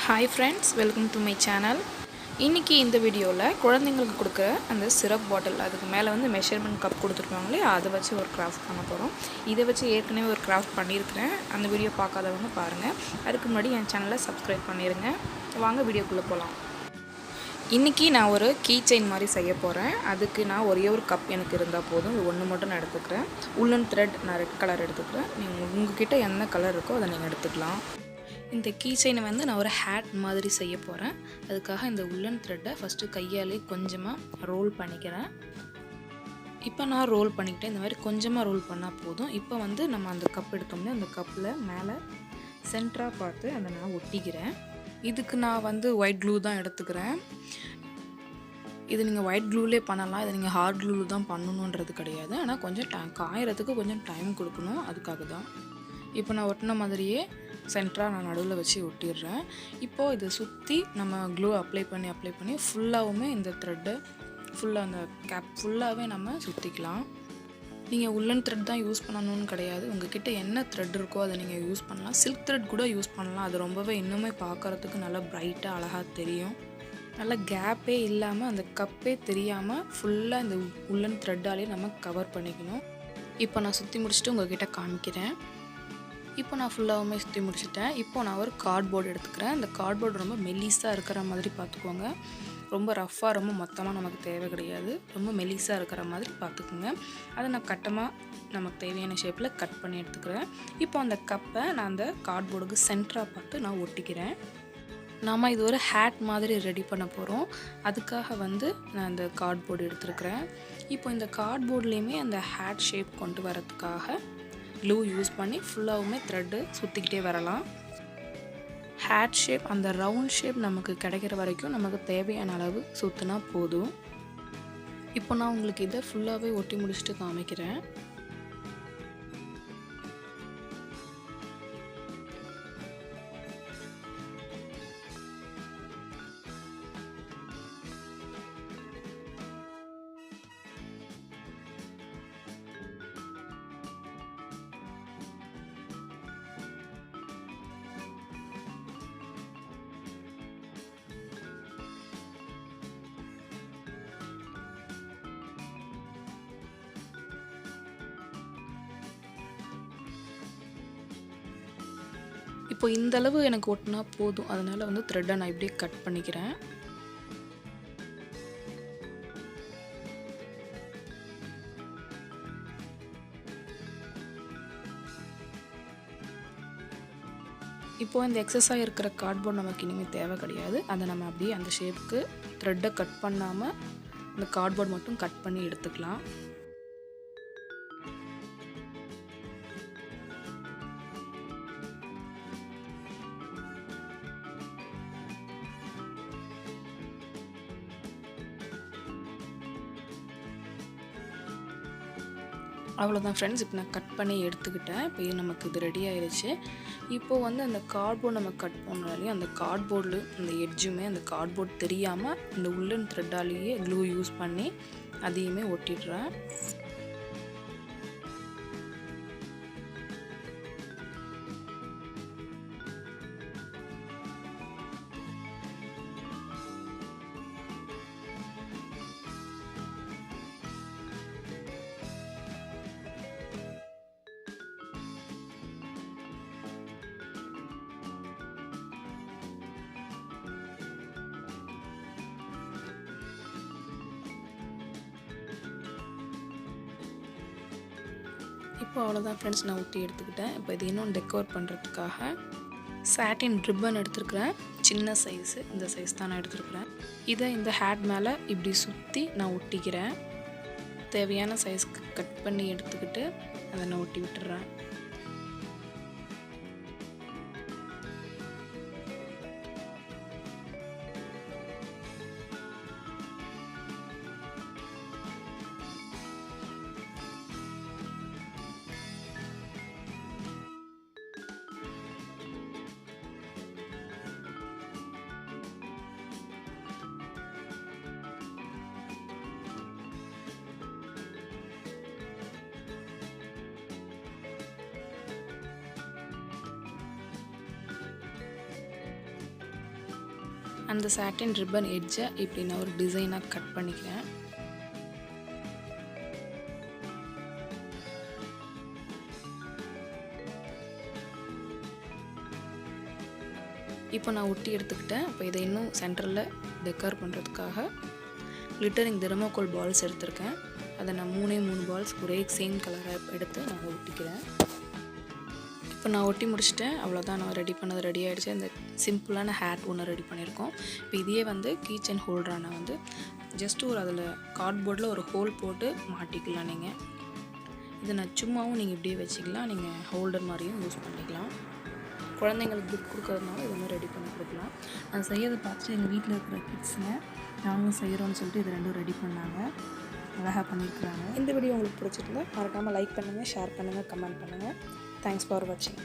Hi friends, welcome to my channel. இன்னைக்கு இந்த வீடியோவில் குழந்தைங்களுக்கு கொடுக்குற அந்த சிரப் பாட்டில் அதுக்கு மேலே வந்து மெஷர்மெண்ட் கப் கொடுத்துருக்காங்களே அதை வச்சு ஒரு கிராஃப்ட் பண்ண போகிறோம். இதை வச்சு ஏற்கனவே ஒரு கிராஃப்ட் பண்ணியிருக்கிறேன். அந்த வீடியோ பார்க்காதவங்க பாருங்கள். அதுக்கு முன்னாடி என் சேனலை சப்ஸ்கிரைப் பண்ணிடுங்க. வாங்க வீடியோக்குள்ளே போகலாம். இன்றைக்கி நான் ஒரு கீ செயின் மாதிரி செய்ய போகிறேன். அதுக்கு நான் ஒரே ஒரு கப் எனக்கு இருந்தால் போதும். இது ஒன்று மட்டும் நான் எடுத்துக்கிறேன். உள்ளன் த்ரெட் நான் ரெட் கலர் எடுத்துக்கிறேன். நீங்கள் உங்ககிட்ட என்ன கலர் இருக்கோ அதை நீங்கள் எடுத்துக்கலாம். இந்த கீ செயினை வந்து நான் ஒரு ஹேட் மாதிரி செய்ய போகிறேன். அதுக்காக இந்த உள்ளன் த்ரெட்டை ஃபஸ்ட்டு கையாலே கொஞ்சமாக ரோல் பண்ணிக்கிறேன். இப்போ நான் ரோல் பண்ணிக்கிட்டேன். இந்த மாதிரி கொஞ்சமாக ரோல் பண்ணால் போதும். இப்போ வந்து நம்ம அந்த கப் எடுத்தோம்னா அந்த கப்பில் மேலே சென்டராக பார்த்து அதை நான் ஒட்டிக்கிறேன். இதுக்கு நான் வந்து ஒயிட் க்ளூ தான் எடுத்துக்கிறேன். இது நீங்கள் ஒயிட் க்ளூலே பண்ணலாம். இதை நீங்கள் ஹார்ட் க்ளூ தான் பண்ணணுன்றது கிடையாது. ஆனால் கொஞ்சம் காயறதுக்கு கொஞ்சம் டைம் கொடுக்கணும். அதுக்காக தான் இப்போ நான் ஒட்டின மாதிரியே சென்டராக நான் நடுவில் வச்சு ஒட்டிடுறேன். இப்போது இதை சுற்றி நம்ம க்ளூ அப்ளை பண்ணி ஃபுல்லாகவுமே இந்த த்ரெட்டை ஃபுல்லாக அந்த கேப் ஃபுல்லாகவே நம்ம சுற்றிக்கலாம். நீங்கள் உள்ளன் த்ரெட் தான் யூஸ் பண்ணணும்னு கிடையாது. உங்கள்கிட்ட என்ன த்ரெட் இருக்கோ அதை நீங்கள் யூஸ் பண்ணலாம். சில்க் த்ரெட் கூட யூஸ் பண்ணலாம். அது ரொம்பவே இன்னுமே பார்க்குறதுக்கு நல்லா ப்ரைட்டாக அழகாக தெரியும். நல்லா கேப்பே இல்லாமல் அந்த கப்பே தெரியாமல் ஃபுல்லாக இந்த உள்ளன் த்ரெட்டாலே நம்ம கவர் பண்ணிக்கணும். இப்போ நான் சுற்றி முடிச்சுட்டு உங்கள்கிட்ட காமிக்கிறேன். இப்போ நான் ஃபுல்லாகவுமே சுற்றி முடிச்சுட்டேன். இப்போ நான் ஒரு கார்ட்போர்டு எடுத்துக்கிறேன். இந்த கார்ட்போர்டு ரொம்ப மெல்லிஸாக இருக்கிற மாதிரி பார்த்துக்கோங்க. ரொம்ப ரஃப்பாக ரொம்ப மொத்தமாக நமக்கு தேவை கிடையாது. ரொம்ப மெல்லிஸாக இருக்கிற மாதிரி பார்த்துக்குங்க. அதை நான் நமக்கு தேவையான ஷேப்பில் கட் பண்ணி எடுத்துக்கிறேன். இப்போ அந்த கப்பை நான் அந்த கார்ட்போர்டுக்கு சென்டராக பார்த்து நான் ஒட்டிக்கிறேன். நாம் இது ஒரு ஹேட் மாதிரி ரெடி பண்ண போகிறோம். அதுக்காக வந்து நான் இந்த கார்ட்போர்டு எடுத்துருக்கிறேன். இப்போ இந்த கார்ட்போர்ட்லேயுமே அந்த ஹேட் ஷேப் கொண்டு வரதுக்காக க்ளூ யூஸ் பண்ணி ஃபுல்லாகவுமே த்ரெட்டு சுற்றிக்கிட்டே வரலாம். ஹேட் ஷேப் அந்த ரவுண்ட் ஷேப் நமக்கு கிடைக்கிற வரைக்கும் நமக்கு தேவையான அளவு சுற்றினா போதும். இப்போ நான் உங்களுக்கு இதை ஃபுல்லாகவே ஒட்டி முடிச்சுட்டு காமிக்கிறேன். இப்போ இந்த அளவு எனக்கு ஒட்டினா போதும். அதனால் வந்து த்ரெட்டை நான் இப்படியே கட் பண்ணிக்கிறேன். இப்போ இந்த எக்ஸஸாக இருக்கிற கார்ட்போர்ட் நமக்கு இனிமேல் தேவை கிடையாது. அதை நம்ம அப்படியே அந்த ஷேப்புக்கு த்ரெட்டை கட் பண்ணாமல் அந்த கார்ட்போர்ட் மட்டும் கட் பண்ணி எடுத்துக்கலாம். அவ்வளோதான் ஃப்ரெண்ட்ஸ். இப்போ நான் கட் பண்ணி எடுத்துக்கிட்டேன். இப்போ நமக்கு இது ரெடி ஆயிடுச்சு. இப்போது வந்து அந்த கார்ட்போர்ட் நம்ம கட் பண்ணாலையும் அந்த கார்ட்போர்டில் அந்த எட்ஜுமே அந்த கார்ட்போர்ட் தெரியாமல் இந்த உள்ளன் த்ரெட்டாலேயே க்ளூ யூஸ் பண்ணி அதையுமே ஒட்டிடுறேன். இப்போ அவ்வளோதான் ஃப்ரெண்ட்ஸ், நான் ஊற்றி எடுத்துக்கிட்டேன். இப்போ இது இன்னும் டெக்கோர் பண்ணுறதுக்காக சாட்டின் ரிப்பன் எடுத்துருக்கிறேன். சின்ன சைஸு, இந்த சைஸ் தான் நான் எடுத்துருக்கிறேன். இதை இந்த ஹேட் மேலே இப்படி சுற்றி நான் ஒட்டிக்கிறேன். தேவையான சைஸ்க்கு கட் பண்ணி எடுத்துக்கிட்டு அதை நான் ஒட்டி விட்டுறேன். அந்த சாட்டின் ரிப்பன் எட்ஜை இப்படி நான் ஒரு டிசைனாக கட் பண்ணிக்கிறேன். இப்போ நான் ஒட்டி எடுத்துக்கிட்டேன். இப்போ இதை இன்னும் சென்டரில் டெக்கர் பண்ணுறதுக்காக கிளிட்டரிங் தெர்மாக்கோல் பால்ஸ் எடுத்திருக்கேன். அதை நான் 3 பால்ஸ் ஒரே சேம் கலராக எடுத்து நான் ஒட்டிக்கிறேன். இப்போ நான் ஒட்டி முடிச்சிட்டேன். அவ்வளோதான், நான் ரெடி பண்ணது ரெடி ஆகிடுச்சு. இந்த சிம்பிளான ஹேட் ஒன்று ரெடி பண்ணியிருக்கோம். இப்போ இதையே வந்து கீ செயின் ஹோல்டராக நான் வந்து ஜஸ்ட்டு ஒரு அதில் கார்ட்போர்டில் ஒரு ஹோல் போட்டு மாட்டிக்கலாம். நீங்கள் இதை நான் சும்மாவும் நீங்கள் இப்படியே வச்சுக்கலாம். நீங்கள் ஹோல்டர் மாதிரியும் யூஸ் பண்ணிக்கலாம். குழந்தைங்களுக்கு கிஃப்ட் கொடுக்கறதுனால இதை மாதிரி ரெடி பண்ணி கொடுக்கலாம். நான் செய்யறதை பார்த்துட்டு எங்கள் வீட்டில் இருக்கிற கிட்ஸுங்க நாங்களும் செய்கிறோன்னு சொல்லிட்டு இது ரெண்டும் ரெடி பண்ணாங்க. அழகாக பண்ணியிருக்கிறாங்க. இந்த வீடியோ உங்களுக்கு பிடிச்சிருந்தா மறக்காமல் லைக் பண்ணுங்கள், ஷேர் பண்ணுங்கள், கமெண்ட் பண்ணுங்கள். தேங்க்ஸ் ஃபார் வாட்சிங்.